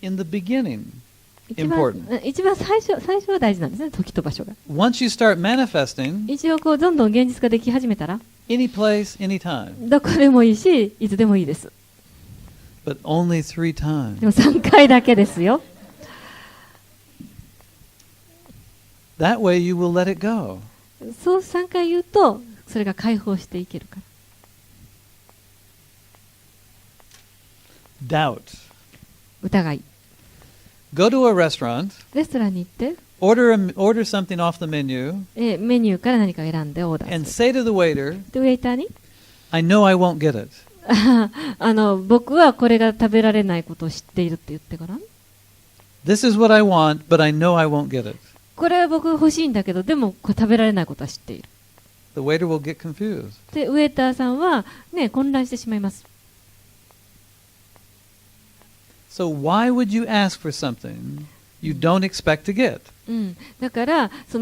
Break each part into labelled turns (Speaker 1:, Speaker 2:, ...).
Speaker 1: in the beginning
Speaker 2: 一番最初は大事なんですね、時と場所が。
Speaker 1: Once you start manifesting,
Speaker 2: 一応こうどんどん現実化でき始めたら、
Speaker 1: any place, anytime.
Speaker 2: どこでもいいし、いつでもいいです。
Speaker 1: But only 3 times.
Speaker 2: でも3回だけですよ。
Speaker 1: That way you will let it go.
Speaker 2: そう3回言うと、それが解放していけるから。
Speaker 1: Doubt.
Speaker 2: 疑い。
Speaker 1: Go to a restaurant.
Speaker 2: レストランに行って、
Speaker 1: order something off the menu.
Speaker 2: メニューから何か選んでオーダーする。
Speaker 1: And say to the waiter,
Speaker 2: で、ウェイターに、
Speaker 1: I know I won't get it.
Speaker 2: 僕はこれが食べられないことを知っているって言ってから。
Speaker 1: This is what I want, but I know I won't get it.
Speaker 2: これは僕欲しいんだけど、でもこれ食べられないことは知っている。
Speaker 1: The waiter will get confused.
Speaker 2: で、ウェイターさんは、ね、混乱してしまいます。
Speaker 1: So why would you ask for something you don't expect to get?
Speaker 2: だから多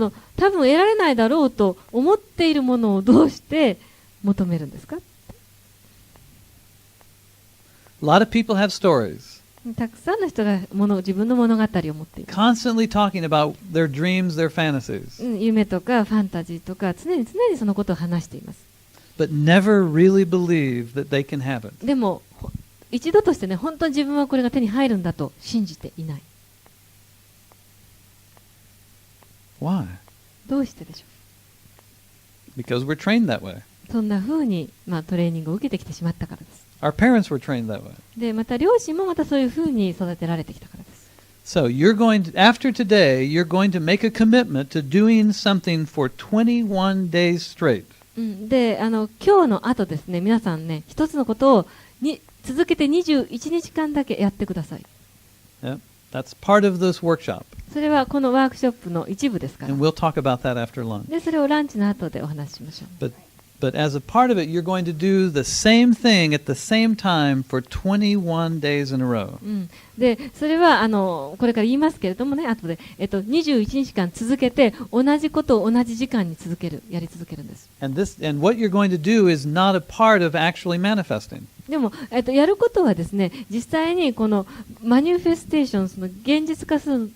Speaker 2: 分得られないだろうと思っているものをどうして求めるんですか？
Speaker 1: A lot of people have stories.
Speaker 2: たくさんの人が自分の物語を持っている。
Speaker 1: Constantly talking about their dreams, their fantasies.
Speaker 2: 夢とかファンタジーとか常にそのことを話しています。
Speaker 1: But never really believe that they can have it.
Speaker 2: でも一度としてね、本当に自分はこれが手に入るんだと信じていない。
Speaker 1: Why?
Speaker 2: どうしてでしょ
Speaker 1: う？ Because we're trained that way.
Speaker 2: そんな風にトレーニングを受けてきてしまったからです。
Speaker 1: Our parents were trained that way.
Speaker 2: で、また両親もまたそういう風に育てられてきたからです。
Speaker 1: So after today, you're going to make a commitment to doing something for 21 days straight.
Speaker 2: で、今日の後ですね、皆さんね、一つのことを続けて21日間だけやってください。
Speaker 1: Yep. That's part of this workshop.
Speaker 2: それはこのワークショップの一部ですから。
Speaker 1: And we'll talk about that after lunch.
Speaker 2: で、それをランチの後でお話ししましょう。
Speaker 1: But as a part of it, you're going to do the same thing at the same time for 21 days in a row.
Speaker 2: で、それはこれから言いますけれどもね、後で21日間続けて同じことを同じ時間にやり続けるんです。
Speaker 1: And what you're going to do is not a part of actually manifesting.
Speaker 2: でも、やることはですね、実際にこのマニフェステーション、その現実化する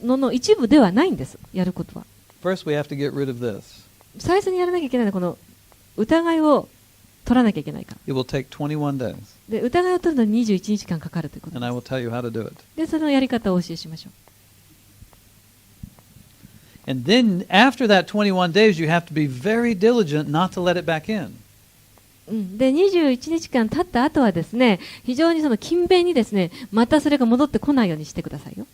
Speaker 2: のの一部ではないんです。やることは。
Speaker 1: First, we have to get rid of this.
Speaker 2: 最初にやらなきゃいけないのはこの疑いを取らなきゃいけないから。
Speaker 1: It will take 21 days. で、
Speaker 2: 疑いを取るのに21日間かかるということです。
Speaker 1: And I will tell you how to do it.
Speaker 2: で、そのやり方をお教えしましょ
Speaker 1: う。And then, after that 21 days, you have to be very diligent not to let it back in.
Speaker 2: で、21日間経った後はですね、非常に勤勉にですね、またそれが戻ってこないようにしてくださいよ。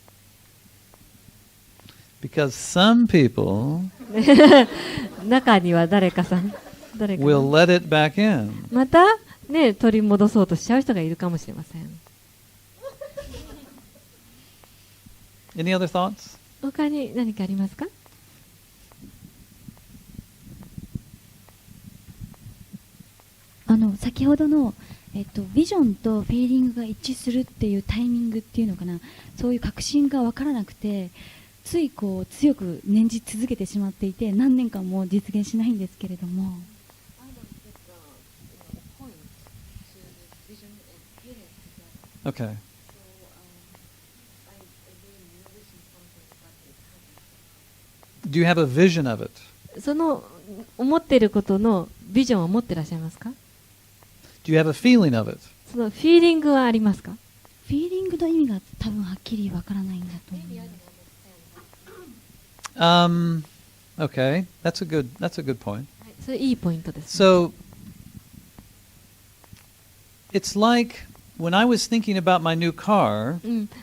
Speaker 1: Because some people
Speaker 2: 中には誰か
Speaker 1: will let it back in.
Speaker 2: またね、取り戻そうとしちゃう人がいるかもしれません。
Speaker 1: Any other thoughts?
Speaker 2: 他に何かありますか？
Speaker 3: 先ほどの、ビジョンとフィーリングが一致するっていうタイミングっていうのかな、そういう確信が分からなくて、つい強く念じ続けてしまっていて、何年間も実現しないんですけれども。
Speaker 1: Okay. Do you have a vision of it?
Speaker 2: その思っていることのビジョンを持っていらっしゃいますか？
Speaker 1: Do you have a feeling of it?
Speaker 2: そのフィーリングはありますか？
Speaker 3: フィーリングの意味が多分はっきりわからないんだと思います。
Speaker 1: Okay, that's a good point.
Speaker 2: それいいポイントです、ね。
Speaker 1: So it's like when I was thinking about my new car,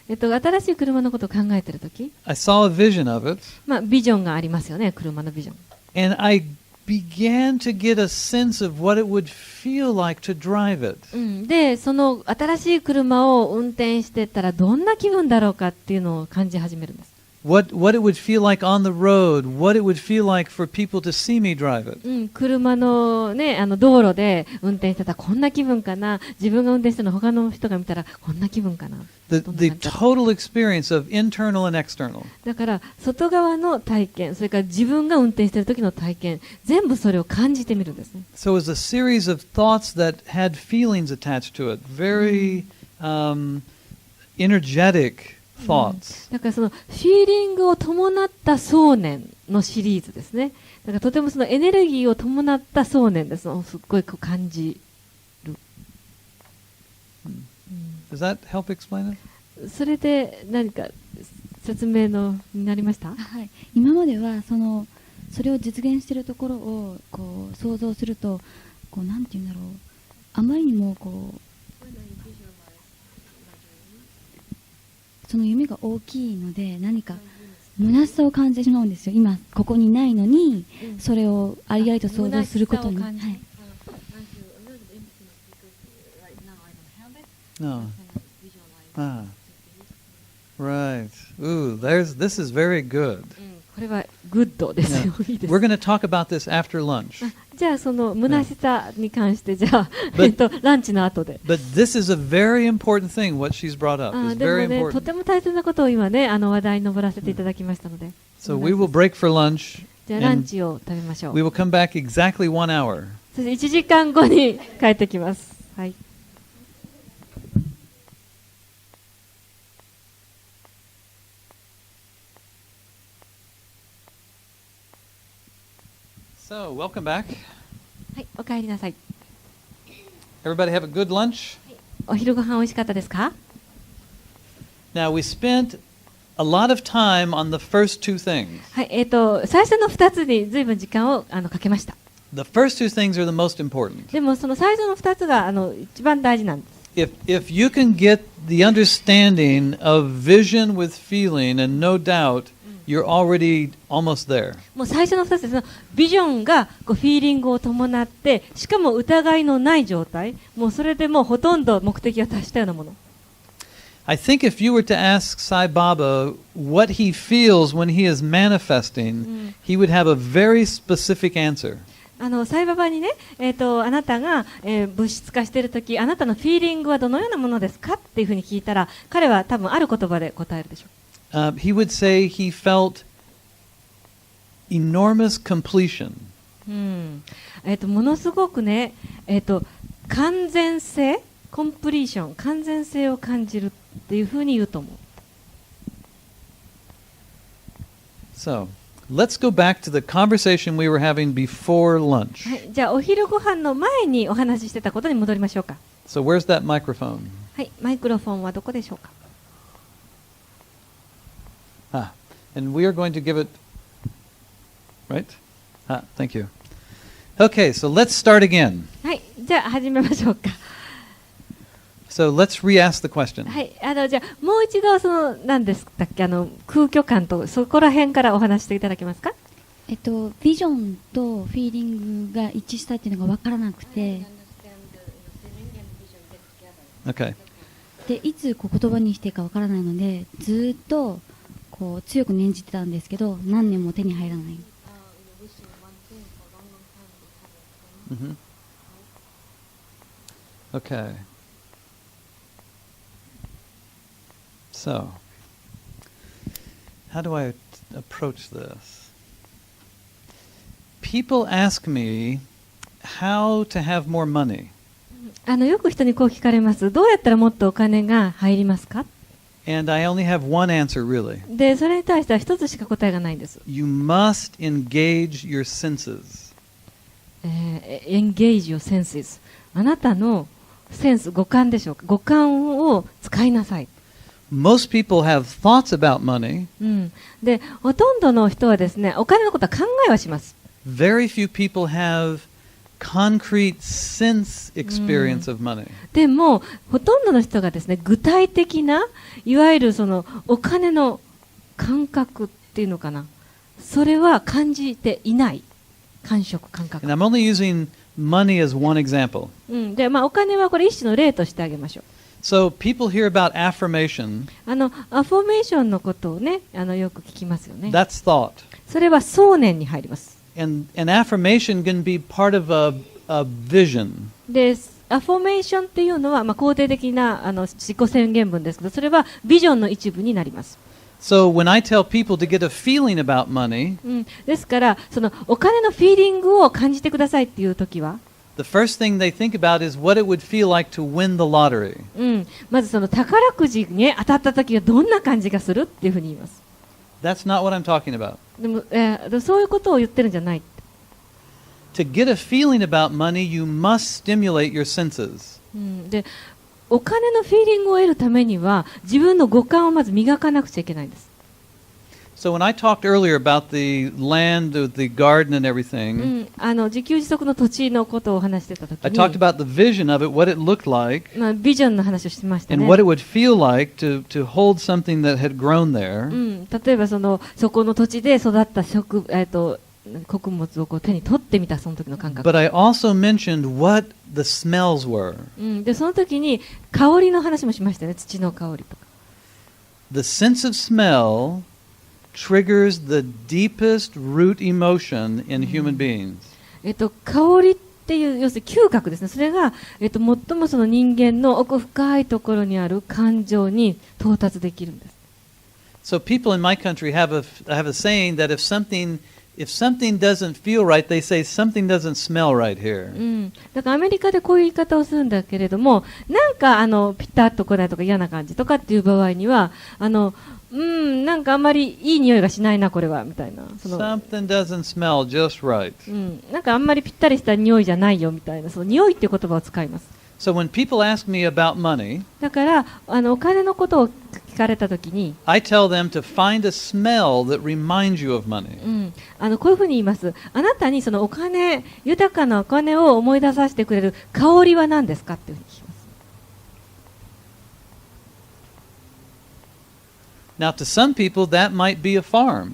Speaker 2: 新しい車のことを考えているとき、
Speaker 1: I saw a vision of it.
Speaker 2: ビジョンがありますよね、車のビジョン。
Speaker 1: And I began to get a sense of what it would feel like to drive it.
Speaker 2: で、その新しい車を運転してたらどんな気分だろうかっていうのを感じ始めるんです。
Speaker 1: What it would feel like on the road, what it would feel like for people to see me drive it.
Speaker 2: 車のね、道路で運転してたらこんな気分かな、自分が運転してるの他の人が見たらこんな気分かな。
Speaker 1: The total experience of internal and external.
Speaker 2: だから外側の体験、それから自分が運転している時の体験、全部それを感じてみるんですね。
Speaker 1: So it was a series of thoughts that had feelings attached to it, very energetic. thoughts.
Speaker 2: だからそのフィーリングを伴った想念のシリーズですね。だからとてもそのエネルギーを伴った想念ですのをすっごいこう感じる。
Speaker 1: Does that help explain it?
Speaker 2: それで何か説明のになりました？
Speaker 3: はい、今まではそれを実現しているところをこう想像するとこうなんていうんだろう、あまりにもこうその夢が大きいので何か虚しさを感じてしまうんですよ。今ここにないのにそれをありありと想像することに、はい、
Speaker 1: No. Ah. Right. Ooh, this is very good.
Speaker 2: これはグッドですよ。いいです。
Speaker 1: We're going to talk about this after lunch.
Speaker 2: じゃあその虚しさに関してじゃあランチの後で。
Speaker 1: But this is a very important thing. What she's brought up is
Speaker 2: で
Speaker 1: very
Speaker 2: もね、と
Speaker 1: important.
Speaker 2: ても大切なことを今ね話題に上らせていただきましたので。
Speaker 1: So we will break for lunch.
Speaker 2: じゃあランチを食べましょう。
Speaker 1: We will come back exactly 1 hour.
Speaker 2: そして1時間後に帰ってきます。はい。
Speaker 1: So, welcome back.
Speaker 2: はい、お帰りなさい。
Speaker 1: Everybody have a good lunch?
Speaker 2: お昼ご飯美味しかったですか？
Speaker 1: Now, we spent a lot of time on the first two things.
Speaker 2: はい、最初の2つにずいぶん時間をかけました。
Speaker 1: The first two things are the most important.
Speaker 2: でもその最初の2つが一番大事なんです。
Speaker 1: If you can get the understanding of vision with feeling and no doubt, you're already almost there.
Speaker 2: もう最初の2つです。ビジョンがこうフィーリングを伴って、しかも疑いのない状態、もうそれでもうほとんど目的を達したようなもの。
Speaker 1: I think if you were to ask Sai Baba what he feels when he is manifesting, he would have a very specific answer.
Speaker 2: サイババにね、あなたが、物質化しているとき、あなたのフィーリングはどのようなものですかっていうふうに聞いたら、彼は多分ある言葉で答えるでしょう。
Speaker 1: He would say he felt enormous completion.
Speaker 2: ものすごくね、完全性、コンプリーション、完全性を感じるっていうふうに言うと思う。
Speaker 1: So, let's go back to the conversation we were having before lunch.
Speaker 2: はい、じゃあお昼ご飯の前にお話ししてたことに戻りましょうか。
Speaker 1: So, where's that microphone?
Speaker 2: はい、マイクロフォンはどこでしょうか。
Speaker 1: And we are going to give it, right? Thank you. Okay, so let's start again.
Speaker 2: はい、じゃあ始めましょうか。
Speaker 1: So let's re-ask the question.
Speaker 2: はい、じゃあもう一度何ですかっけ空虚感とそこら辺からお話していただけますか。
Speaker 3: ビジョンとフィーリングが一致したっていうのが分からなくて、
Speaker 1: Okay.
Speaker 3: でいつこう言葉にしていいか分からないのでずっとこう強く念じてたんですけど何年も手に入らない。
Speaker 1: Mm-hmm. Okay. So, how do I approach this? People ask me how to have more money.
Speaker 2: よく人にこう聞かれます。どうやったらもっとお金が入りますか？
Speaker 1: And I only have one answer, really.
Speaker 2: で、それに対しては一つしか答えがないんです。
Speaker 1: You must engage your senses.
Speaker 2: engage your senses. あなたのセンス、五感でしょうか。五感を使いなさい。
Speaker 1: Most people have thoughts about money.
Speaker 2: で、ほとんどの人はですね、お金のことは考えはします。
Speaker 1: Very few people have concrete sense experience of money.
Speaker 2: でも、ほとんどの人がですね、具体的な、いわゆるそのお金の感覚っていうのかな。それは感じていない。感触、感覚。
Speaker 1: And I'm only using money as one example.
Speaker 2: で、お金はこれ一種の例としてあげましょう。
Speaker 1: So people hear about affirmation.
Speaker 2: アフォーメーションのことをね、よく聞きますよね。
Speaker 1: That's thought.
Speaker 2: それは想念に入ります。
Speaker 1: And affirmation can be part of a vision.
Speaker 2: で、アフォーメーションっていうのは、肯定的な自己宣言文ですけど、それはビジョンの一部になります。
Speaker 1: So when I tell people to get a feeling about money,
Speaker 2: ですから、そのお金のフィーリングを感じてくださいっていうときは、
Speaker 1: the first thing they think about is what it would feel like to win the lottery.
Speaker 2: まずその宝くじに当たった時はどんな感じがするっていうふうに言います。
Speaker 1: That's not what I'm talking about.
Speaker 2: でも、そういうことを言ってるんじゃない。
Speaker 1: To get a feeling about money, you must stimulate your senses.
Speaker 2: で、お金のフィーリングを得るためには自分の五感をまず磨かなくちゃいけないんです。
Speaker 1: So when I talked earlier about the land, the garden and everything,
Speaker 2: 自給自足の土地のことを話してた時
Speaker 1: I
Speaker 2: に、
Speaker 1: talked about the vision of it, what it looked like,
Speaker 2: ビジョンの話をしてました
Speaker 1: and
Speaker 2: ね。
Speaker 1: what it would feel like to hold something that had grown there.
Speaker 2: 例えばそこの土地で育った穀物をこう手に取ってみたその時の感覚。
Speaker 1: But I also mentioned what the smells were.
Speaker 2: でその時に香りの話もしましたね。土の香りとか。
Speaker 1: The sense of smell triggers the deepest root emotion in human beings.
Speaker 2: 香りっていう要するに嗅覚ですね。それが最もその人間の奥深いところにある感情に到達できるんです。
Speaker 1: So people in my country have a saying that if something doesn't feel right, they say something doesn't smell right here.
Speaker 2: だからアメリカでこういう言い方をするんだけれども、なんかピタッとこないとか嫌な感じとかっていう場合にはなんかあんまりいい匂いがしないなこれはみたいな。
Speaker 1: Something doesn't smell just right.
Speaker 2: なんかあんまりぴったりした匂いじゃないよみたいな、その匂いっていう言葉を使います。
Speaker 1: So when people ask me about money,
Speaker 2: だからお金のことを聞かれたときに、
Speaker 1: I tell them to find a smell that reminds you of money.
Speaker 2: こういうふうに言います。あなたにそのお金、豊かなお金を思い出させてくれる香りは何ですかっていうふうに聞きます。
Speaker 1: Now, to some people, that might be a farm.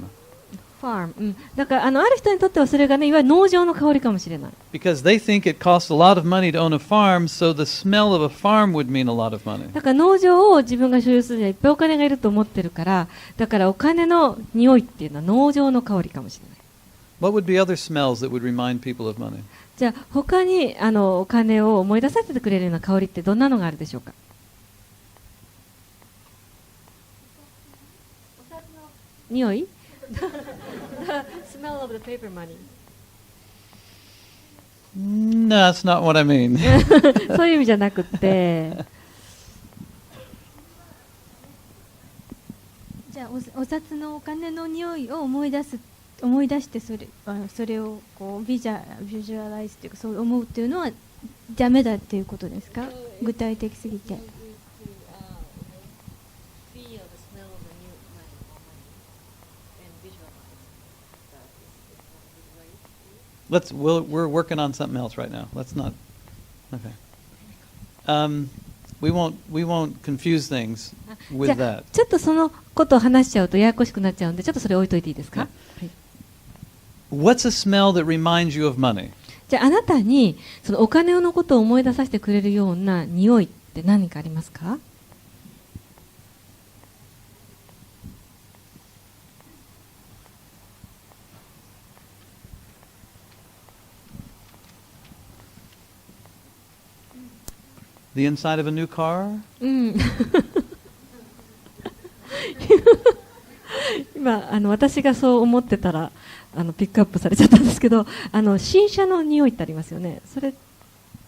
Speaker 2: ファーム。だからある人にとってはそれがね、いわゆる農場の香りかもしれない。
Speaker 1: Because they think it costs a lot of money to own a farm, so the smell of a farm would mean a lot of money.
Speaker 2: だから農場を自分が所有するにはいっぱいお金がいると思ってるから、だからお金の匂いっていうのは農場の香りかもしれない。
Speaker 1: What would be other smells that would remind people of money?
Speaker 2: じゃあ他にお金を思い出させてくれるような香りってどんなのがあるでしょうか。匂い？The smell of the paper money.
Speaker 1: No, that's not what I mean.
Speaker 2: そういう意味じゃなくて。
Speaker 4: じゃあお札のお金の匂いを思い出してそれをこうビジュアライズというかそう思うっていうのはダメだっていうことですか？具体的すぎて。
Speaker 1: We're working on something else right now. Let's not. Okay. We won't confuse things with
Speaker 2: じゃあ
Speaker 1: that.
Speaker 2: ちょっとそのことを話しちゃうとややこしくなっちゃうんで、ちょっとそれ置いといていいですか？はい、
Speaker 1: What's a smell that reminds you of money?
Speaker 2: じゃああなたにそのお金のことを思い出させてくれるような匂いって何かありますか
Speaker 1: ？The inside of a new car?
Speaker 2: 今私がそう思ってたらピックアップされちゃったんですけど、新車の匂いってありますよね。それ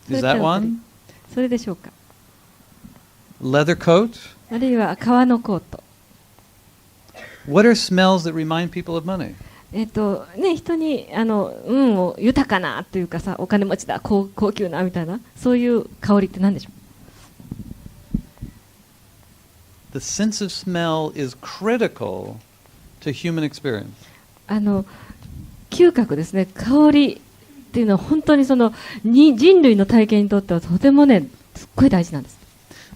Speaker 1: Is that one?
Speaker 2: それでしょうか。
Speaker 1: Leather coat?
Speaker 2: あるいは革のコート。
Speaker 1: What are smells that remind people of money?
Speaker 2: 人に運を豊かなというかさ、お金持ちだ、高級なみたいな、そういう香りって何でしょう。
Speaker 1: The sense of smell is critical to human experience.
Speaker 2: 嗅覚ですね。香りっていうのは本当に人類の体験にとってはとてもね、すっごい大事なんです。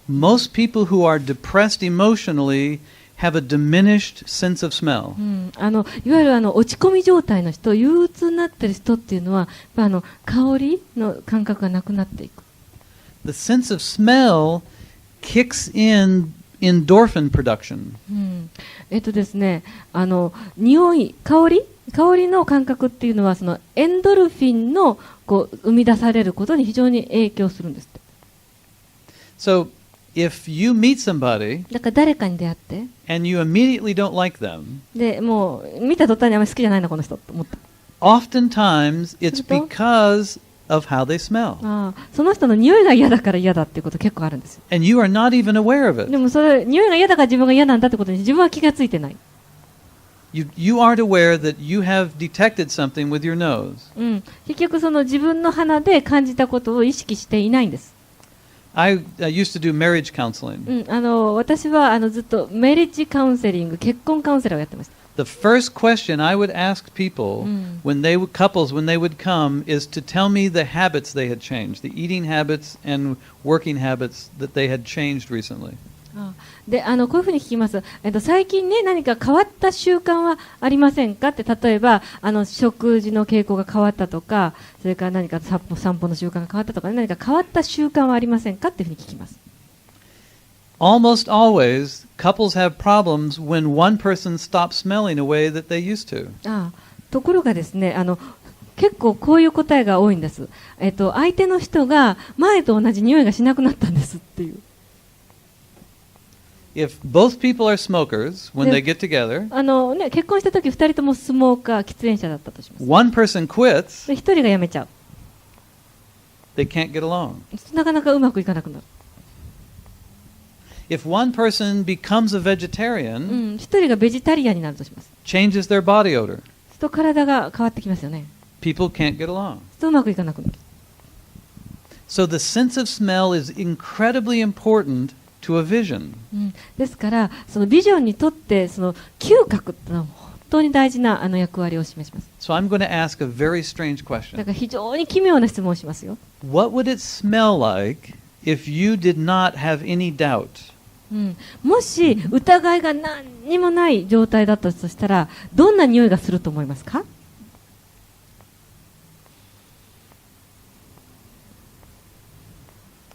Speaker 1: Most people who are depressed emotionally have a diminished sense of smell.
Speaker 2: いわゆる落ち込み状態の人、憂鬱になっている人っていうのは、香りの感覚がなくなっていく。
Speaker 1: The sense of smell kicks in endorphin production.
Speaker 2: ですね、匂い、香りの感覚っていうのは、エンドルフィンの生み出されることに非常に影響するんですって。
Speaker 1: So, if you meet somebody
Speaker 2: だから誰かに出会って、
Speaker 1: and you immediately don't like them,
Speaker 2: でもう見た途端にあんまり好きじゃないなこの人と思った。
Speaker 1: oftentimes it's because of how they smell.
Speaker 2: その人の匂いが嫌だから嫌だっていうこと結構あるんですよ。
Speaker 1: And you are not even aware of it.
Speaker 2: でもそれ、匂いが嫌だから自分が嫌なんだってことに自分は気がついてない。
Speaker 1: You aren't aware that you have detected something with your nose.
Speaker 2: 結局その自分の鼻で感じたことを意識していないんです。
Speaker 1: I used to do marriage counseling.
Speaker 2: 私はずっとメリッジカウンセリング、結婚カウンセラーをやってました。
Speaker 1: The first question I would ask people couples when they would come is to tell me the habits they had changed, the eating habits and working habits that they had changed recently.
Speaker 2: で、こういうふうに聞きます。最近ね、何か変わった習慣はありませんかって、例えば、食事の傾向が変わったとか、それから何か散歩の習慣が変わったとか、何か変わった習慣はありませんかっていうふうに聞きます。
Speaker 1: Almost always, couples have problems when one person stops smelling a way that they used to.
Speaker 2: ところがですね、結構こういう答えが多いんです。相手の人が前と同じ匂いがしなくなったんですっていう。
Speaker 1: If both people are smokers when they get together,
Speaker 2: 結婚した時2人ともスモーカー、喫煙者だったとします。
Speaker 1: one person quits,
Speaker 2: で1人が辞めちゃう。
Speaker 1: they can't get along.
Speaker 2: なかなかうまくいかなくなる。
Speaker 1: If one person becomes a vegetarian,
Speaker 2: 1人がベジタリアンになるとします。
Speaker 1: changes their body odor,
Speaker 2: と体が変わってきますよね。
Speaker 1: people can't get along.
Speaker 2: とうまくいかなくなる。
Speaker 1: So the sense of smell is incredibly important to a vision.
Speaker 2: ですからそのビジョンにとってその嗅覚ってのは本当に大事な役割を示します。
Speaker 1: So I'm going to ask a very strange
Speaker 2: だ
Speaker 1: question.
Speaker 2: から非常に奇妙な質問をしますよ。
Speaker 1: What would it smell like if you did not have any doubt?
Speaker 2: もし疑いが何にもない状態だったとしたらどんな匂いがすると思いますか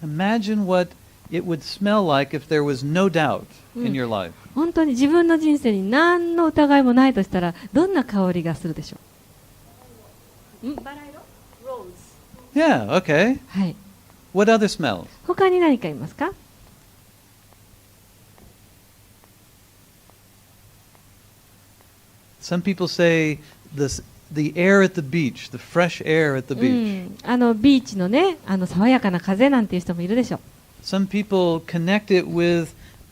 Speaker 1: ？Imagine what it would smell like if there was no doubt in your life.
Speaker 2: 本当に自分の人生に何の疑いもないとしたらどんな香りがするでしょう？バラ色？ローズ。
Speaker 1: Yeah, okay.
Speaker 2: はい。
Speaker 1: What other smells?
Speaker 2: 他に何かいますか
Speaker 1: ？Some people say the air at the beach, the fresh air at the beach.
Speaker 2: ビーチのね、爽やかな風なんていう人もいるでしょう。
Speaker 1: Some people connect it with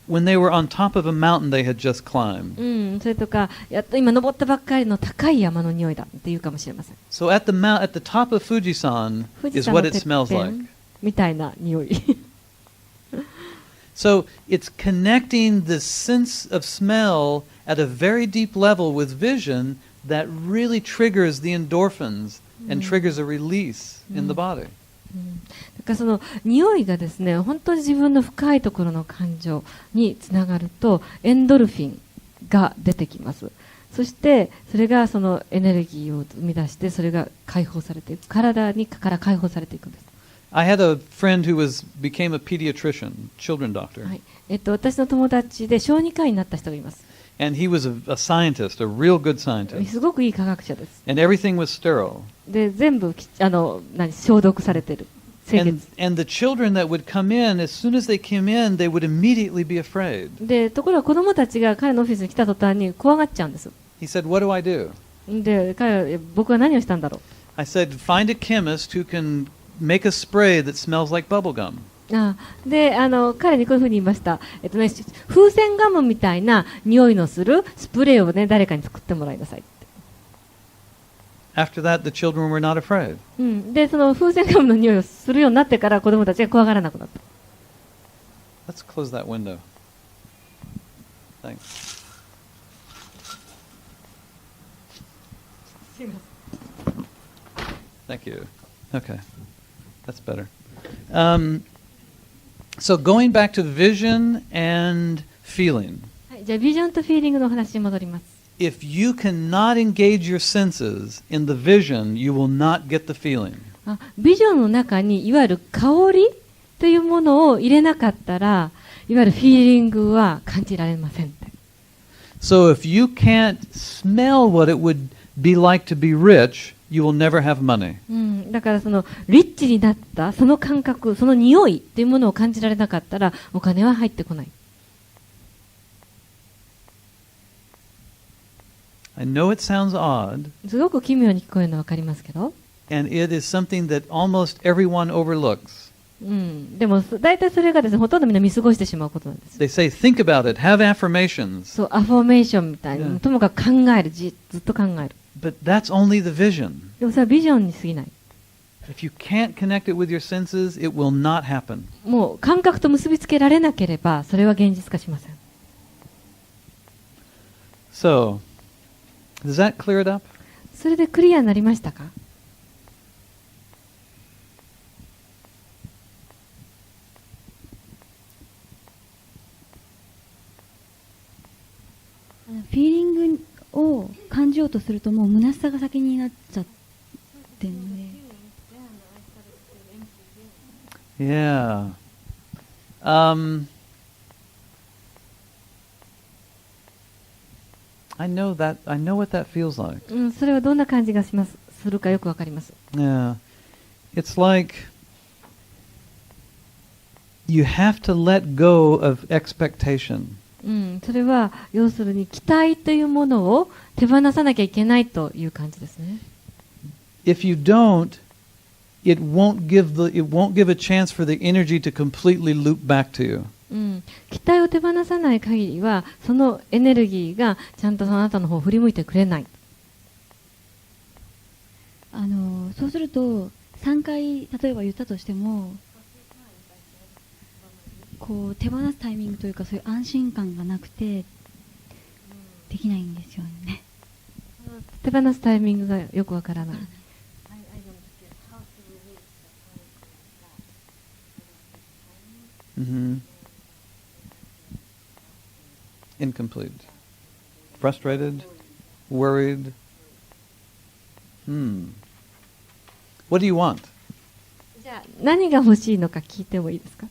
Speaker 1: when they were on top of a mountain they had just climbed.
Speaker 2: それとか、やっと今登ったばっかりの高い山の匂いだっていうかもしれません。
Speaker 1: So at the top of Fujisan
Speaker 2: 富士
Speaker 1: is
Speaker 2: 山の
Speaker 1: what
Speaker 2: て
Speaker 1: it
Speaker 2: っ
Speaker 1: smells
Speaker 2: ぺ
Speaker 1: like.
Speaker 2: んみたいな匂い。
Speaker 1: So it's connecting the sense of smell at a very deep level with vision that really triggers the endorphins and triggers a release in the body.
Speaker 2: だからその匂いがですね、本当に自分の深いところの感情につながるとエンドルフィンが出てきます。そしてそれがそのエネルギーを生み出してそれが解放されていく、体から解放されていくんです。
Speaker 1: I had a friend who became a pediatrician, children doctor.
Speaker 2: はい。私の友達で小児科医になった人がいます。
Speaker 1: And he was a scientist, a real good scientist.
Speaker 2: すごくいい科学者です。
Speaker 1: And everything was sterile.
Speaker 2: で、全部消毒されてる。
Speaker 1: And the children that would come in, as soon as they came in, they would immediately be afraid.
Speaker 2: で、ところが子供たちが彼のオフィスに来た途端に怖がっちゃうんです。
Speaker 1: He said, "What do I do?"
Speaker 2: で、彼は僕は何をしたんだろう。
Speaker 1: I said, "Find a chemist who can make a spray that smells like bubble gum."
Speaker 2: で、彼にこういうふうに言いました。風船ガムみたいな匂いのするスプレーをね、誰かに作ってもらいなさいって。
Speaker 1: After that, the children were not afraid.
Speaker 2: で、その風船ガムの匂いをするようになってから子供たちが怖がらなくなった。
Speaker 1: Let's close that window. Thanks. Thank you. Okay. That's better. So going back to vision and feeling.
Speaker 2: はい、じゃあビジョンとフィーリングのお話に戻ります。
Speaker 1: If you cannot engage your senses in the vision, you will not get the feeling.
Speaker 2: ビジョンの中にいわゆる香りというものを入れなかったら、いわゆるフィーリングは感じられません。
Speaker 1: So if you can't smell what it would be like to be rich, you will never have money.
Speaker 2: だからそのリッチになったその感覚、その匂いというものを感じられなかったらお金は入ってこない。
Speaker 1: I know it sounds odd,
Speaker 2: すごく奇妙に聞こえるのわかりますけど。
Speaker 1: and it is something that almost everyone overlooks.
Speaker 2: でも大体それがですね、ほとんどみんな見過ごしてしまうことなんです。
Speaker 1: They say, think about it, have affirmations.
Speaker 2: そう、アフォーメーションみたいな、ともかく考える、ずっと考える。
Speaker 1: But that's only the vision.
Speaker 2: でもそれはビジョンに過ぎない。
Speaker 1: If you can't connect it with your senses, it will not happen.
Speaker 2: もう感覚と結びつけられなければ、それは現実化しません。
Speaker 1: So, does that clear it up?
Speaker 2: それでクリアになりましたか？
Speaker 3: フィーリングを感じようとするともう虚しさが先になっちゃってるので。
Speaker 1: Yeah. I know what that feels like.
Speaker 2: それはどんな感じがするかよくわかります。
Speaker 1: Yeah. It's like you have to let go of expectation.
Speaker 2: それは要するに期待というものを手放さなきゃいけないという感じですね。
Speaker 1: If you don't, it won't give a chance for the energy to completely loop back to you.
Speaker 2: 期待を手放さない限りはそのエネルギーがちゃんとあなたの方を振り向いてくれない。
Speaker 3: そうすると3回例えば言ったとしてもこう手放すタイミングというかそういう安心感がなくてできないんですよね。
Speaker 2: 手放すタイミングがよくわからない。
Speaker 1: Incomplete. Frustrated? Worried? What do you want?
Speaker 2: じゃあ何が欲しいのか聞いてもいいですか？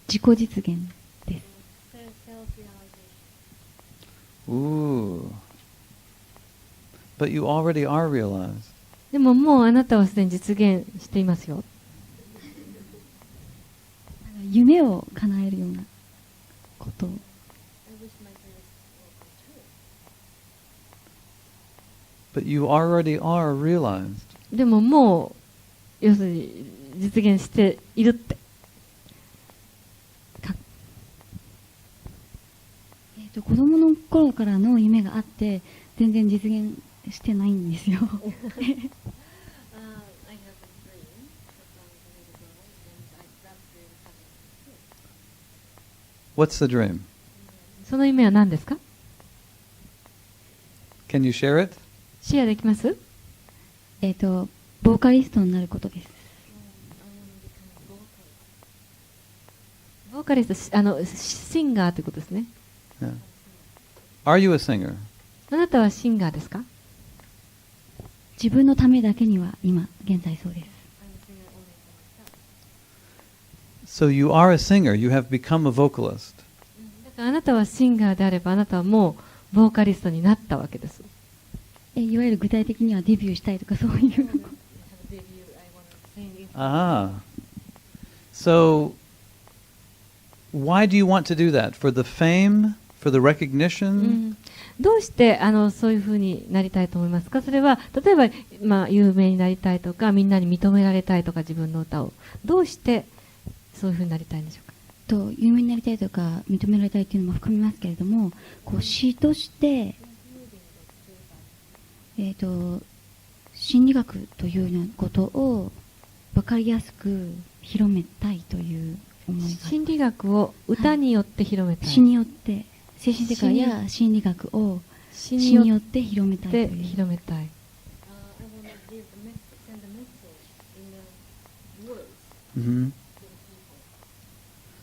Speaker 3: 自己実現です。
Speaker 1: Ooh. But you already are realized.
Speaker 2: でももうあなたはすでに実現していますよ。
Speaker 3: 夢を叶えるようなことを。
Speaker 1: But you already are realized.
Speaker 2: でももう要するに実現しているって。
Speaker 3: 子供の頃からの夢があって全然実現してないんですよ。
Speaker 1: What's the dream?
Speaker 2: その夢は何ですか？
Speaker 1: Can you share it?
Speaker 2: シェアできます？
Speaker 3: ボーカリストになることです。
Speaker 2: ボーカリスト、シンガーということですね。
Speaker 1: Yeah. Are you a singer?
Speaker 2: あなたはシンガーですか？
Speaker 3: 自分のためだけには今現在そうです。
Speaker 1: So you are a singer. You have become a vocalist.
Speaker 2: だからあなたはシンガーであればあなたはもうボーカリストになったわけです。
Speaker 3: いわゆる具体的にはデビューしたいとかそういう。
Speaker 1: So why do you want to do that? For the fame? For the recognition?
Speaker 2: どうしてそういうふうになりたいと思いますか？それは例えば、有名になりたいとかみんなに認められたいとか自分の歌をどうしてそういうふうになりたいんでしょうか？
Speaker 3: 有名になりたいとか認められたいというのも含みますけれどもこう詩として心理学というようなことを分かりやすく広めたいという思いが。
Speaker 2: 心理学を歌によって広めたい。
Speaker 3: 詩によって精神世界や心理学を詩によって広めたいという。
Speaker 2: 広めたい。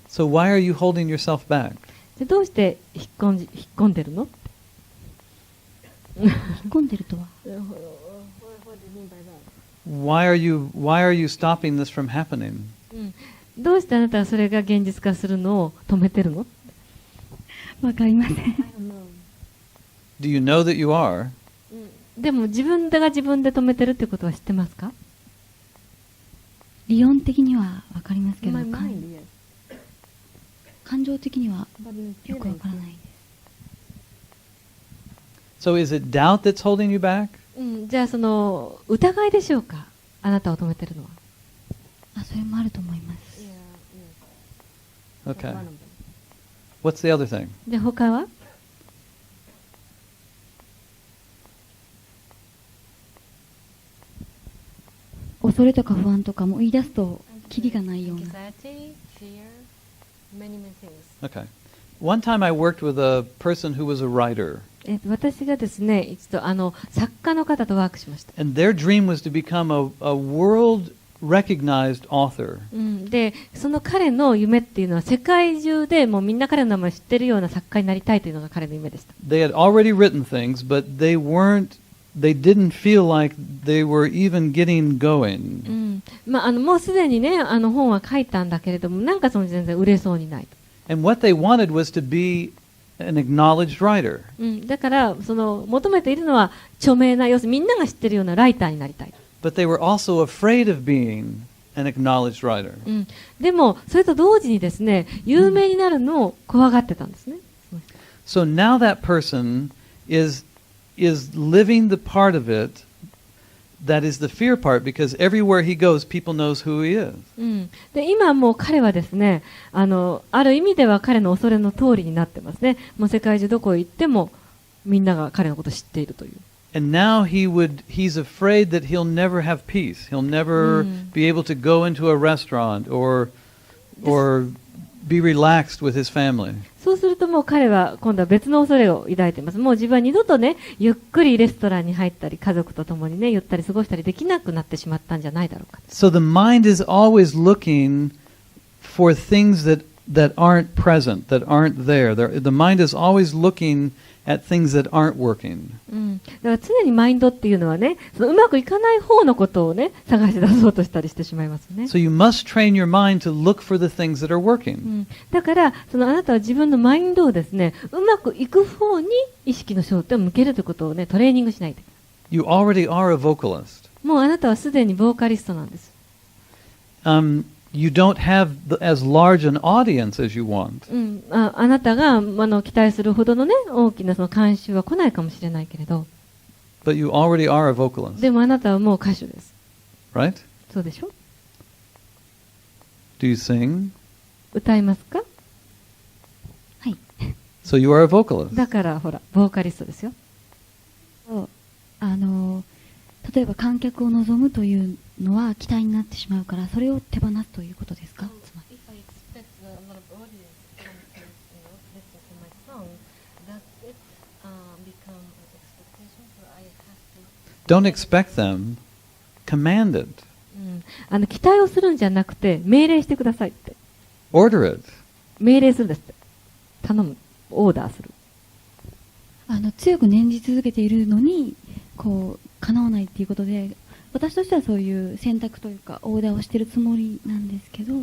Speaker 1: So why are you holding yourself back?
Speaker 2: どうして引っ込んでるの？
Speaker 3: 引っ込んでるとは。
Speaker 1: Why are you stopping this from happening?
Speaker 2: どうしてあなたはそれが現実化するのを止めてるの？
Speaker 3: わかりません。
Speaker 1: Do you know that you are?
Speaker 2: でも自分が自分で止めてるってことは知ってますか？
Speaker 3: 理論的にはわかりますけど、感情的にはよくわからないです。
Speaker 1: So is it doubt that's holding you back?
Speaker 2: じゃあその疑いでしょうか、あなたを止めてるのは。
Speaker 3: それもあると思います。
Speaker 1: Okay. What's the other thing?
Speaker 2: で他は？
Speaker 3: 恐れとか不安とかも言い出すとキリがないような。
Speaker 1: Okay. One time I worked with a person who was a writer.
Speaker 2: 私がですね、一度作家の方とワークしました。
Speaker 1: And their dream was to become a world recognized author.
Speaker 2: で、その彼の夢っていうのは世界中でもうみんな彼の名前を知ってるような作家になりたいというのが彼の夢でした。
Speaker 1: They had already written things, but they didn't feel like they were even getting going.
Speaker 2: もうすでにね、本は書いたんだけれども、なんかその全然売れそうにない。
Speaker 1: And what they wanted was to be an acknowledged writer.
Speaker 2: だからその求めているのは著名な、要するにみんなが知ってるようなライターになりたい。
Speaker 1: But they were also afraid of being an acknowledged writer.
Speaker 2: でもそれと同時にですね、有名になるのを怖がってたんですね。
Speaker 1: So now that person is living the part of it that is the fear part, because everywhere he goes, people knows who he is.
Speaker 2: で今もう彼はですね、ある意味では彼の恐れの通りになってますね。もう世界中どこへ行ってもみんなが彼のことを知っているという。
Speaker 1: And now he's afraid that he'll never have peace. He'll never be able to go into a restaurant or be relaxed with his family.
Speaker 2: そうするともう彼は今度は別の恐れを抱いています。もう自分は二度とね、ゆっくりレストランに入ったり、家族と共にね、ゆったり過ごしたりできなくなってしまったんじゃないだろうか。
Speaker 1: So the mind is always looking for things that aren't present, that aren't there. The mind is always looking at things that aren't working.
Speaker 2: だから常にマインドっていうのはね、そのうまくいかない方のことをね、探し出そうとしたりしてしまいますね。
Speaker 1: So you must train your mind to look for the things that are working.
Speaker 2: だからあなたは自分のマインドをですね、うまくいく方に意識の焦点を向けるということをね、トレーニングしないと。
Speaker 1: You already are a vocalist.
Speaker 2: もうあなたはすでにボーカリストなんです。
Speaker 1: You don't have as large an audience as you want.
Speaker 2: あなたが期待するほどのね、大きなその観衆は来ないかもしれないけれど。
Speaker 1: But you already are a vocalist.
Speaker 2: でもあなたはもう歌手です。
Speaker 1: Right?
Speaker 2: そうでしょ？
Speaker 1: Do you sing?
Speaker 2: 歌いますか？
Speaker 3: はい。
Speaker 1: So you are a vocalist.
Speaker 2: だからほら、ボーカリストですよ。
Speaker 3: 例えば観客を望むというのは期待になってしまうから、それを手放すということですか？つまり。
Speaker 1: Don't expect them. Command it.
Speaker 2: 期待をするんじゃなくて命令してくださいって。
Speaker 1: Order it.
Speaker 2: 命令するんですって。頼む。オーダーする。
Speaker 3: 強く念じ続けているのに叶わないっていうことで、私としてはそういう選択というかオーダーをしているつもりなんですけど。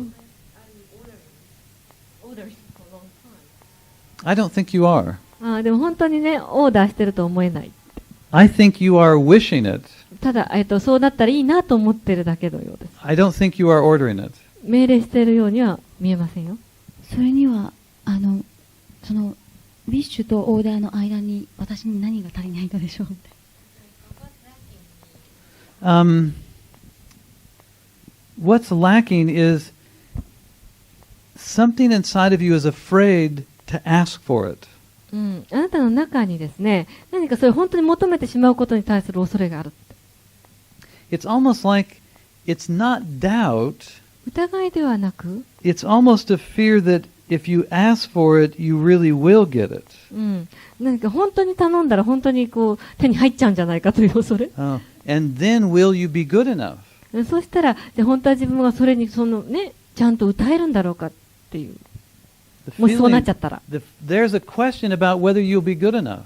Speaker 1: I don't think you are.
Speaker 2: でも本当にね、オーダーしてると思えない。
Speaker 1: I think you are wishing it.
Speaker 2: ただ、そうだったらいいなと思ってるだけのようです。
Speaker 1: I don't think you are ordering it.
Speaker 2: 命令しているようには見えませんよ。
Speaker 3: それにはそのウィッシュとオーダーの間に私に何が足りないのでしょう。
Speaker 1: What's lacking is something inside of you is afraid to ask for it.
Speaker 2: あなたの中にですね、何かそれを本当に求めてしまうことに対する恐れがある。
Speaker 1: It's almost like it's not doubt.
Speaker 2: 疑いではなく、
Speaker 1: It's almost a fear that if you ask for it, you really will get it.
Speaker 2: 何か本当に頼んだら本当に手に入っちゃうんじゃないかという恐れ。
Speaker 1: And then will you be good enough?
Speaker 2: そうしたら、じゃ本当は自分はそれにちゃんと歌えるんだろうかっていう。もしそうなっちゃったら。
Speaker 1: There's a question about whether you'll be good enough.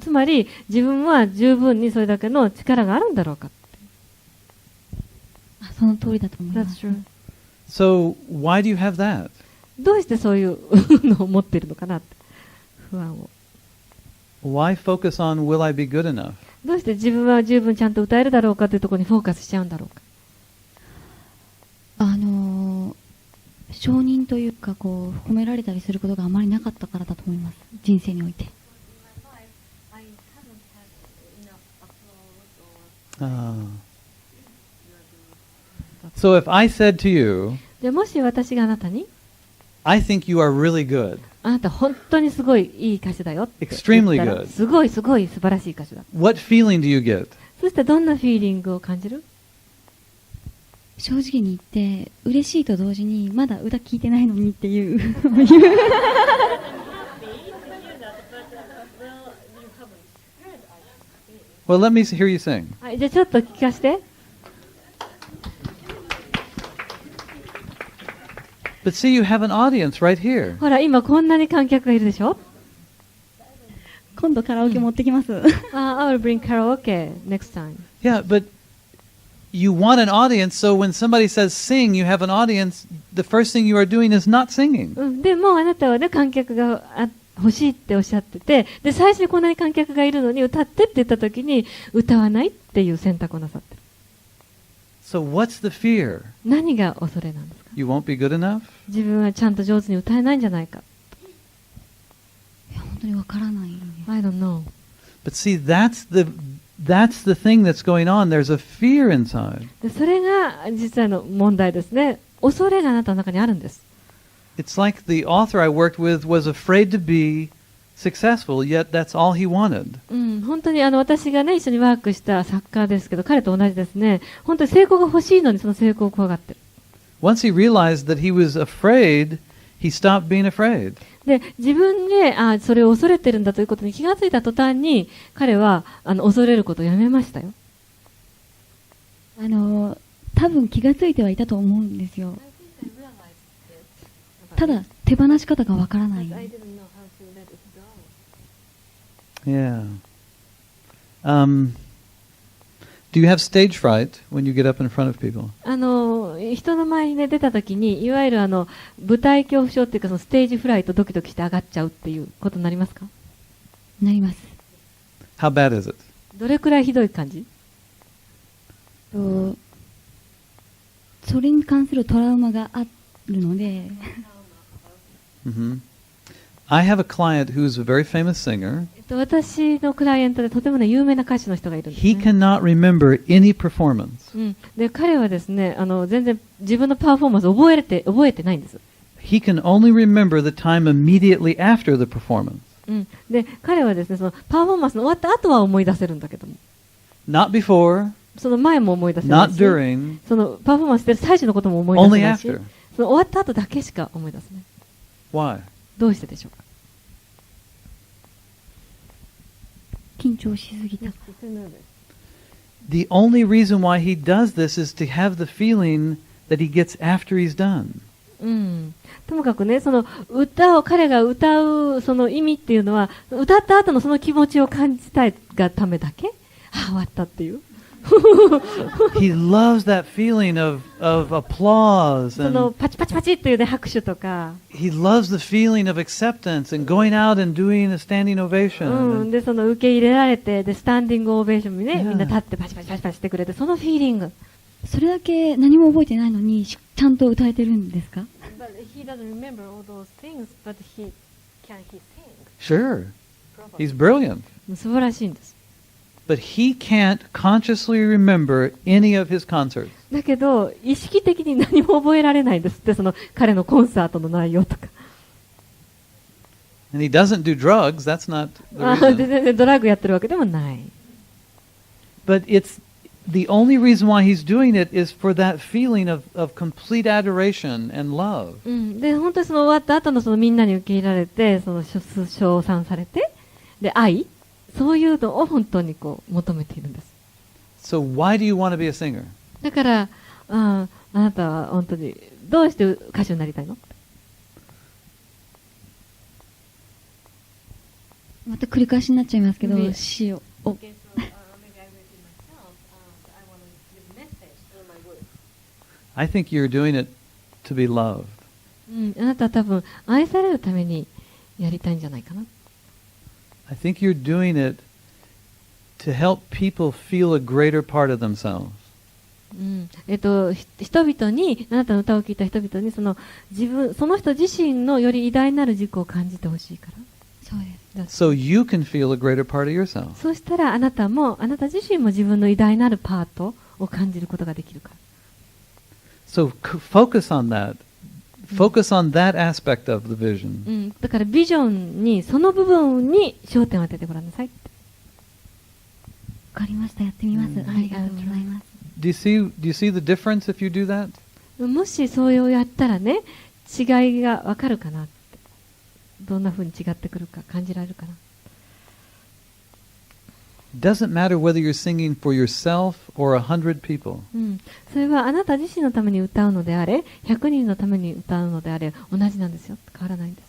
Speaker 2: つまり自分は十分にそれだけの力があるんだろうかって。
Speaker 3: その通りだと思います。
Speaker 1: So why do you have that?
Speaker 2: どうしてそういうのを持っているのかなって、不安を。
Speaker 1: Why focus on will I be good enough?
Speaker 2: どうして自分は十分ちゃんと歌えるだろうかというところにフォーカスしちゃうんだろうか。
Speaker 3: 承認というか褒められたりすることがあまりなかったからだと思います。人生において。
Speaker 1: So if I said to you,
Speaker 2: でもし私があなたに、
Speaker 1: I think you are really good,
Speaker 2: あなた本当にすごいいい歌手だよって言った
Speaker 1: extremely
Speaker 2: ら、
Speaker 1: good,
Speaker 2: すごいすごい素晴らしい歌手だ。
Speaker 1: what feeling do you get?
Speaker 2: そしてどんなフィーリングを感じる？
Speaker 3: 正直に言って嬉しいと同時にまだ歌聞いてないのにっていう
Speaker 1: Well, let me hear you sing.
Speaker 2: はい、じゃあちょっと聞かせて。
Speaker 1: But see, you have an audience right here.
Speaker 2: ほら、今こんなに観客がいるでしょ？
Speaker 3: 今度カラオケ持ってきます、
Speaker 2: I will bring karaoke next time.
Speaker 1: Yeah, but you want an audience, so when somebody says sing, you have an audience, the first thing you are doing is not singing.
Speaker 2: でもあなたはね、観客が欲しいっておっしゃってて、で、最初にこんなに観客がいるのに歌ってって言った時に歌わないっていう選択をなさってる。
Speaker 1: So what's the fear?
Speaker 2: 何が恐れなんですか？
Speaker 1: You won't be good enough?
Speaker 2: 自分はちゃんと上手に歌えないんじゃないか。
Speaker 3: いや本当にわからない。
Speaker 2: I don't know.
Speaker 1: But see, that's the thing that's going on. There's a fear inside.
Speaker 2: でそれが実際の問題ですね。恐れがあなたの中にあるんです。
Speaker 1: It's like the author I worked with was afraid to be successful, yet that's all he wanted.
Speaker 2: 本当に私がね、一緒にワークした作家ですけど、彼と同じですね。本当に成功が欲しいのにその成功を怖がってる。
Speaker 1: Once he realized that he was afraid, he stopped being afraid.
Speaker 2: で、自分でそれを恐れてるんだということに気がついた途端に、彼は恐れることをやめましたよ。
Speaker 3: 多分気がついてはいたと思うんですよ。ただ手放し方がわからない。
Speaker 1: Yeah. Do you have stage fright when you get up in front of people?
Speaker 2: 人の前にね、出た時に、いわゆる舞台恐怖症っていうか、そのステージフライとドキドキして上がっちゃうっていうことになりますか？
Speaker 3: なります。
Speaker 1: How bad is it?
Speaker 2: どれくらいひどい感じ？
Speaker 3: それに関するトラウマがあるので。
Speaker 1: Mm-hmm. I have a client who's a very famous singer.
Speaker 2: 私のクライアントでとてもね、有名な歌手の人がいるんです、ね。
Speaker 1: He cannot remember any performance.
Speaker 2: で、彼はですね、全然自分のパフォーマンスを覚えてないんです。
Speaker 1: He can only remember the time immediately after the performance.
Speaker 2: で、彼はですね、そのパフォーマンスの終わった後は思い出せるんだけども。
Speaker 1: Not before,
Speaker 2: その前も思い出せない
Speaker 1: not
Speaker 2: し、
Speaker 1: during,
Speaker 2: そのパフォーマンスしてる最中のことも思い出せ
Speaker 1: only
Speaker 2: ないし、
Speaker 1: after.
Speaker 2: その終わった後だけしか思い出せない。
Speaker 1: Why?
Speaker 2: どうしてでしょうか？
Speaker 3: 緊張しすぎた。
Speaker 1: The only reason why he does this is to have the feeling that he gets after he's done.
Speaker 2: ともかくね、その彼が歌うその意味っていうのは、歌った後のその気持ちを感じたいがためだけ、終わったっていう。
Speaker 1: He loves that feeling of applause
Speaker 2: その
Speaker 1: and
Speaker 2: パチパチパチっていうね、拍手とか。
Speaker 1: he loves the feeling of acceptance and going out and doing a standing ovation.
Speaker 2: で、その受け入れられて、で、スタンディングオベーションにね、
Speaker 1: Yeah.
Speaker 2: みんな立ってパチパチパチパチしてくれて、そのフィーリング。
Speaker 3: それだけ何も覚えてないのにちゃんと歌えてるんですか？
Speaker 2: But he doesn't remember all those things, but can he sing?
Speaker 1: Sure. He's brilliant.
Speaker 2: 素晴らしいんです。
Speaker 1: But he can't consciously remember any of his concerts.
Speaker 2: だけど、意識的に何も覚えられないんですって、その彼のコンサートの内容とか。
Speaker 1: And he doesn't do drugs. That's not the
Speaker 2: で
Speaker 1: reason.
Speaker 2: 全然ドラッグやってるわけでもない。
Speaker 1: But it's the only reason why he's doing it is for that feeling of complete adoration and love.
Speaker 2: で、本当にその終わった後のそのみんなに受け入れられて、その称賛されて、で、愛、そういうのを本当にこう求めているんです。
Speaker 1: So why do you want to be a singer?
Speaker 2: だから、あなたは本当にどうして歌手になりたいの？
Speaker 3: また繰り返しになっちゃいますけど、
Speaker 2: いえ
Speaker 3: 詩を。
Speaker 1: I think you're doing it to be loved.
Speaker 2: あなたは多分愛されるためにやりたいんじゃないかな。
Speaker 1: I think you're doing it to help people feel a greater part of themselves.
Speaker 2: 人々に、あなたの歌を聴いた人々にその人自身のより偉大なる自己を感じてほしいから。
Speaker 3: そうです。
Speaker 1: So you can feel a greater part of yourself.
Speaker 2: そうしたらあなた自身も自分の偉大なるパートを感じることができるから。
Speaker 1: So focus on that. Focus on that aspect of the vision.
Speaker 2: だからビジョンにその部分に焦点を当ててごらんなさいって。
Speaker 3: わかりました。やってみます。ありがとうございます。
Speaker 1: Do you see the difference if you do that?
Speaker 2: もしそれをやったらね、違いがわかるかなって。どんな風に違ってくるか感じられるかな。
Speaker 1: Doesn't matter whether you're singing for yourself or 100 people.
Speaker 2: それはあなた自身のために歌うのであれ、100人のために歌うのであれ、同じなんですよ。変わらないんです。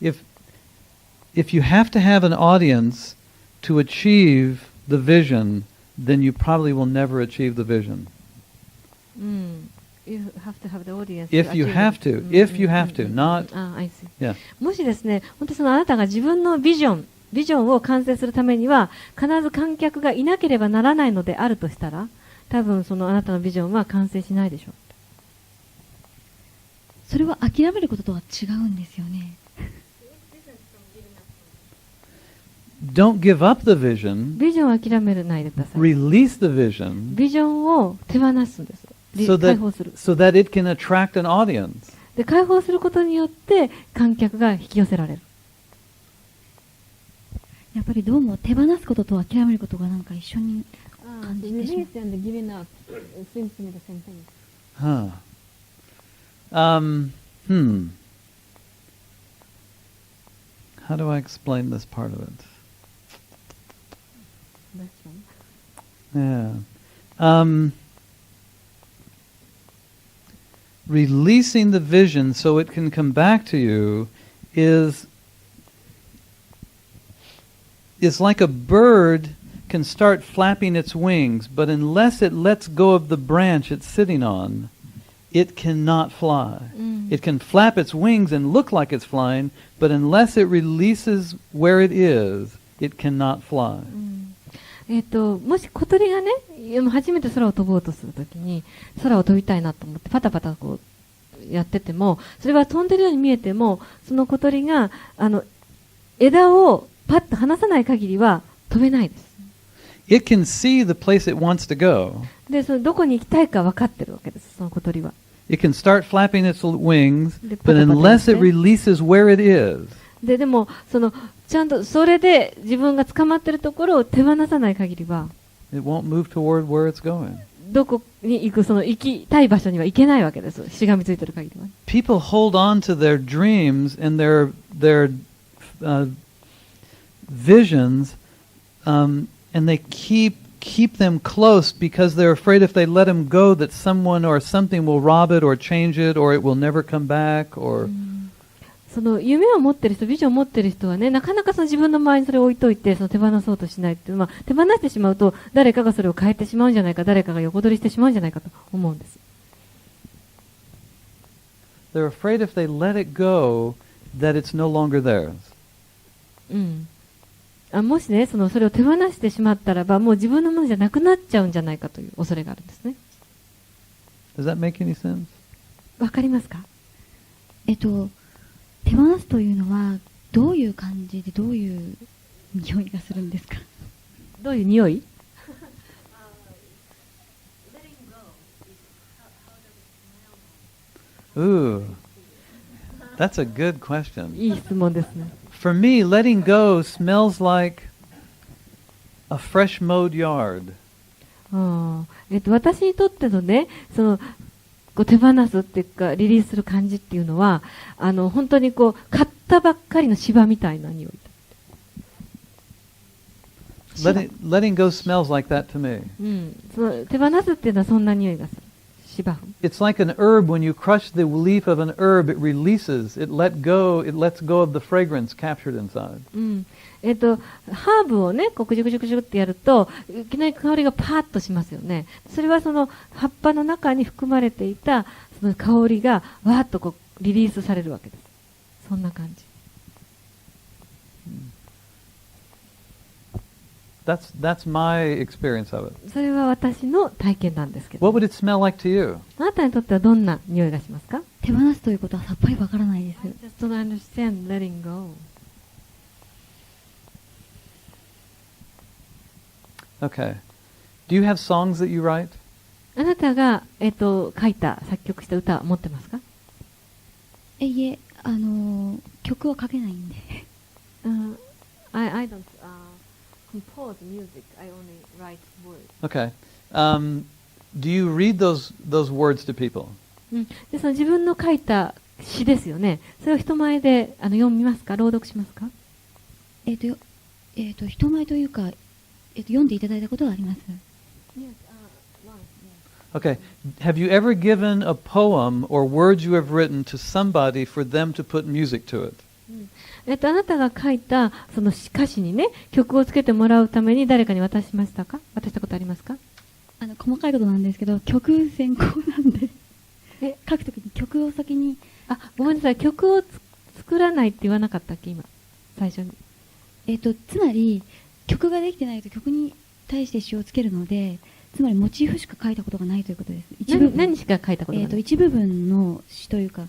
Speaker 1: Yeah. If you have to have an audience to achieve the vision, then you probably will never achieve the vision.
Speaker 2: You have to have the audience.
Speaker 1: If you have to, not.
Speaker 2: I see.
Speaker 1: Yeah.
Speaker 2: もしですね、本当にそのあなたが自分のビジョンを完成するためには、必ず観客がいなければならないのであるとしたら、多分そのあなたのビジョンは完成しないでしょう。
Speaker 3: それは諦めることとは違うんですよね。
Speaker 1: Don't give up the vision.
Speaker 2: ビジョンを諦めないでください。
Speaker 1: Release the vision.
Speaker 2: ビジョンを手放すんです。
Speaker 1: So
Speaker 2: 解放する。
Speaker 1: so that it can attract an audience.
Speaker 2: で、解放することによって観客が引き寄せられる。
Speaker 3: やっぱりどうも手放すことと諦めることがなんか一緒に感じてしまう。
Speaker 1: Huh. How do I explain this part of it? Yeah. Releasing the vision so it can come back to you is like a bird can start flapping its wings, but unless it lets go of the branch it's sitting on, it cannot fly. It can flap its wings and look like it's flying, but unless it releases where it is, it cannot fly.
Speaker 2: もし小鳥がね、初めて空を飛ぼうとするときに、空を飛びたいなと思ってパタパタこうやってても、それは飛んでるように見えても、その小鳥が枝をパッと離さない限りは飛べないです。
Speaker 1: It can see the place it wants to go.
Speaker 2: で、そのどこに行きたいか分かってるわけです、その小鳥は。
Speaker 1: It can start flapping its wings, but unless it releases where it is.
Speaker 2: でもちゃんとそれで自分が捕まってるところを手放さない限りは、
Speaker 1: It won't move toward where it's going.
Speaker 2: どこに行く、行きたい場所には行けないわけです。しがみついてる限りは。
Speaker 1: People hold on to their dreams and their visions, and they keep them close because they're afraid if they let them go that someone or something will rob it or change it or it will never come back or
Speaker 2: その夢を持ってる人、ビジョンを持ってる人はね、なかなかその自分の周りにそれを置いといて、手放そうとしないっていうのは、手放してしまうと誰かがそれを変えてしまうんじゃないか、誰かが横取りしてしまうんじゃないかと思うんです。
Speaker 1: They're afraid if they let it go that it's no longer theirs.
Speaker 2: もしね、それを手放してしまったらば、もう自分のものじゃなくなっちゃうんじゃないかという恐れがあるんですね。
Speaker 1: Does that make any sense?
Speaker 2: わかりますか？
Speaker 3: 手放すというのはどういう感じでどういう匂いがするんですか？
Speaker 2: どういう匂い？
Speaker 1: Ooh, that's a good question.
Speaker 2: いい質問ですね。
Speaker 1: For me, letting go smells like a fresh mowed yard.
Speaker 2: 私にとってのね、手放すっていうかリリースする感じっていうのは、本当に買ったばっかりの芝みたいな匂い。
Speaker 1: Letting go smells like that to me.
Speaker 2: 手放すっていうのはそんな匂いがする。芝生。
Speaker 1: It's like an herb. When you crush the leaf of an herb, it releases. It lets go of the fragrance captured inside.
Speaker 2: ハーブをね、くじゅくじゅくじゅってやると、いきなり香りがパーッとしますよね。それは葉っぱの中に含まれていたその香りがわーっとリリースされるわけです。そんな感じ。
Speaker 1: That's my experience of it.
Speaker 2: それは私の体験なんですけど。
Speaker 1: What would it smell like to you?
Speaker 2: あなたにとってはどんな匂いがしますか？
Speaker 3: 手放すということはさっぱりわからないです。
Speaker 2: Just don't understand letting go.
Speaker 1: Okay. Do you have songs that you write?
Speaker 2: あなたが、書いた、作曲した歌は持ってますか？
Speaker 3: いえ、曲は書けないんで。
Speaker 2: I don't compose music. I only write words.
Speaker 1: Okay. Do you read those words to people?
Speaker 2: で、その自分の書いた詩ですよね。それを人前で読みますか？朗読しますか？
Speaker 3: 人前というか、読んでいただいたことはあります。
Speaker 1: Okay. Have you ever given a poem or words you have written to somebody for them to put music to it?
Speaker 2: あなたが書いたその歌詞にね、曲をつけてもらうために誰かに渡しましたか？渡したことありますか？
Speaker 3: 細かいことなんですけど、曲先行なんで書くときに曲を先に。
Speaker 2: ごめんなさい、曲を作らないって言わなかったっけ今最初に。
Speaker 3: つまり曲ができてないと曲に対して詩をつけるので、つまりモチーフしか書いたことがないということです。
Speaker 2: 何しか書いたことがない？
Speaker 3: 一部分の詩というか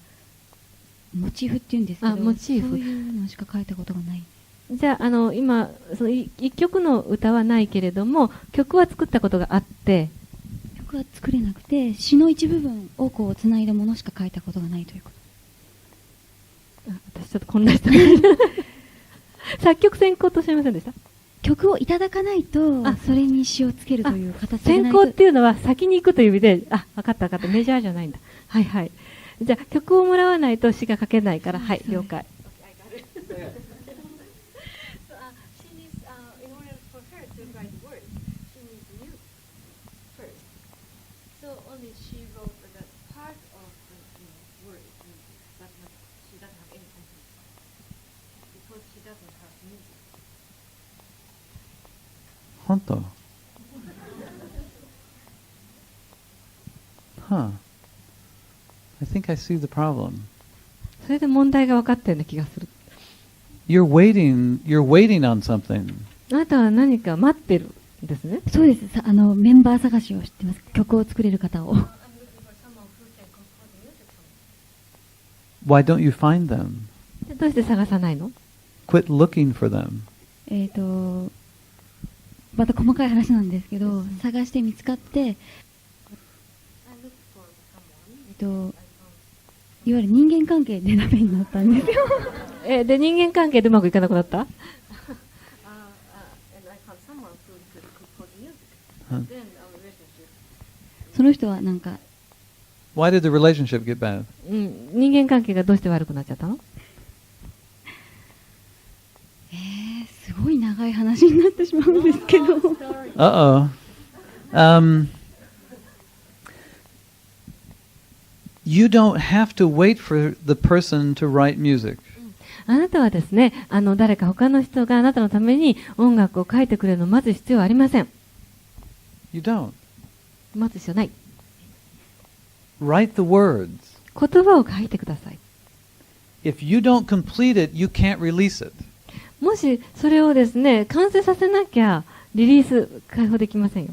Speaker 3: モチーフっていうんですけど、
Speaker 2: モチーフ、
Speaker 3: そういうのしか書いたことがない。
Speaker 2: じゃあ、今その一曲の歌はないけれども曲は作ったことがあって、
Speaker 3: 曲は作れなくて詩の一部分をこうつないだものしか書いたことがないということ。
Speaker 2: 私ちょっと混乱した作曲先行とおっしゃいませんでした？
Speaker 3: 曲をいただかないとそれに詩をつけるという形でないと。
Speaker 2: 先行っていうのは先に行くという意味で、分かったメジャーじゃないんだ。はいはい。じゃあ曲をもらわないと詩が書けないから、はい、了解。
Speaker 1: 本当Huh. I think I see the problem.
Speaker 2: それで問題が分かったような気がする。
Speaker 1: You're waiting on something.
Speaker 2: あなたは何か待ってるんですね。
Speaker 3: そうです。メンバー探しをしてます。曲を作れる方を。
Speaker 1: Why don't you find them?
Speaker 2: どうして探さないの？
Speaker 1: Quit looking for them.
Speaker 3: また細かい話なんですけど、探して見つかって、いわゆる人間関係でダメになったんですよ。
Speaker 2: で、人間関係でうまくいかなくなった？
Speaker 3: その人はなんか、
Speaker 1: Why did the relationship get bad?
Speaker 2: 人間関係がどうして悪くなっちゃったの？
Speaker 3: すごい長い話になってしまうんですけど。
Speaker 1: Uh-oh. You don't have to wait for the person to write music.
Speaker 2: あなたはですね、誰か他の人があなたのために音楽を書いてくれるのを待つ必要はありません。
Speaker 1: You don't.
Speaker 2: 待つ必要ない。
Speaker 1: Write the words.
Speaker 2: 言葉を書いてください。
Speaker 1: If you don't complete it, you can't release it.
Speaker 2: もしそれをですね、完成させなきゃリリース解放できませんよ。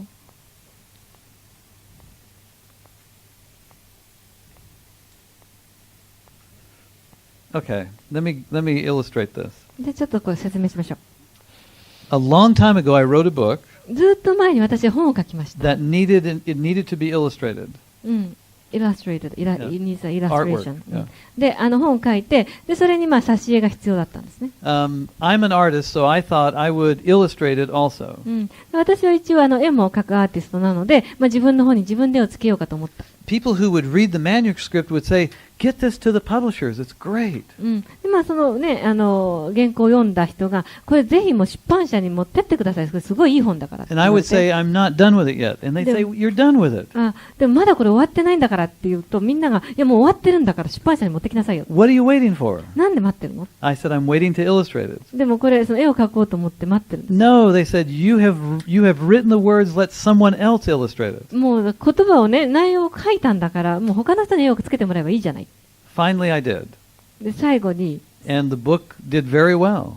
Speaker 1: Okay, let me illustrate this.
Speaker 2: じゃあちょっとこれ説明しましょ
Speaker 1: A long time ago, I wrote a book
Speaker 2: う。ずっと前に私は本を書きました。
Speaker 1: that needed to be illustrated.
Speaker 2: illustrated,
Speaker 1: Yeah.
Speaker 2: it needs an illustration.
Speaker 1: Artwork, yeah.
Speaker 2: で、本を書いて、で、それに挿絵が必要だったんですね。
Speaker 1: I'm an artist, so I thought I would illustrate it also.
Speaker 2: 私は一応絵も描くアーティストなので、自分の方に自分で絵をつけようかと思った。
Speaker 1: People who would read the manuscript would say, "Get this to the publishers. It's great."
Speaker 2: で、そのね、原稿を読んだ人が、これぜひもう出版社に持ってってください。これすごいいい本だから。
Speaker 1: And I would say, "I'm not done with it yet." And they'd say, "You're done with it."
Speaker 2: でもまだこれ終わってないんだからって言うと、みんなが、いやもう終わってるんだから出版社に持ってきなさいよ。
Speaker 1: What are you waiting for?
Speaker 2: なんで待ってるの？
Speaker 1: I said, "I'm waiting to illustrate it."
Speaker 2: でもこれ、その絵を描こうと思って待ってるんです。
Speaker 1: No, they said, "You have written the words. Let someone else illustrate it."
Speaker 2: もう言葉をね、内容を書いたんだから、もう他の人に絵をつけてもらえばいいじゃない。
Speaker 1: Finally, I did.
Speaker 2: で、最後に、
Speaker 1: And the book did very well.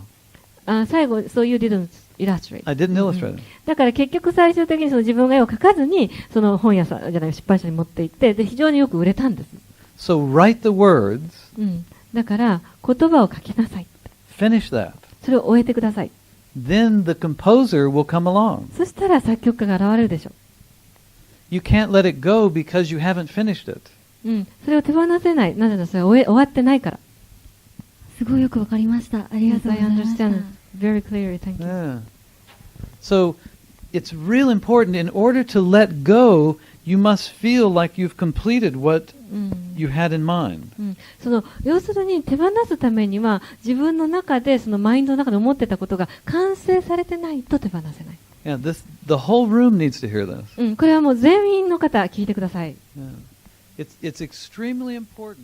Speaker 2: 最後、So you didn't illustrate.
Speaker 1: I didn't illustrate it.
Speaker 2: だから結局最終的にその自分が絵を描かずに、その本屋さんじゃない、出版社に持って行って、で、非常によく売れたんです。
Speaker 1: So write the words,
Speaker 2: だから、言葉を書きなさい。
Speaker 1: finish that.
Speaker 2: それを終えてください。
Speaker 1: Then the composer will come along.
Speaker 2: そしたら作曲家が現れるでしょ
Speaker 1: You can't let it go because you haven't finished it.
Speaker 2: う。それを手放せない。なぜならそれは終わってないから。
Speaker 3: すごいよくわかりました。ありがとうございました。
Speaker 2: Yes, I understand very clearly. Thank you.
Speaker 1: Yeah. So it's real important. In order to let go, you must feel like you've completed what you had in mind.
Speaker 2: その要するに手放すためには自分の中でそのマインドの中で思ってたことが完成されてないと手放せない。
Speaker 1: Yeah, the whole room needs to hear this.
Speaker 2: これはもう全員の方聞いてください。
Speaker 1: Yeah. It's extremely important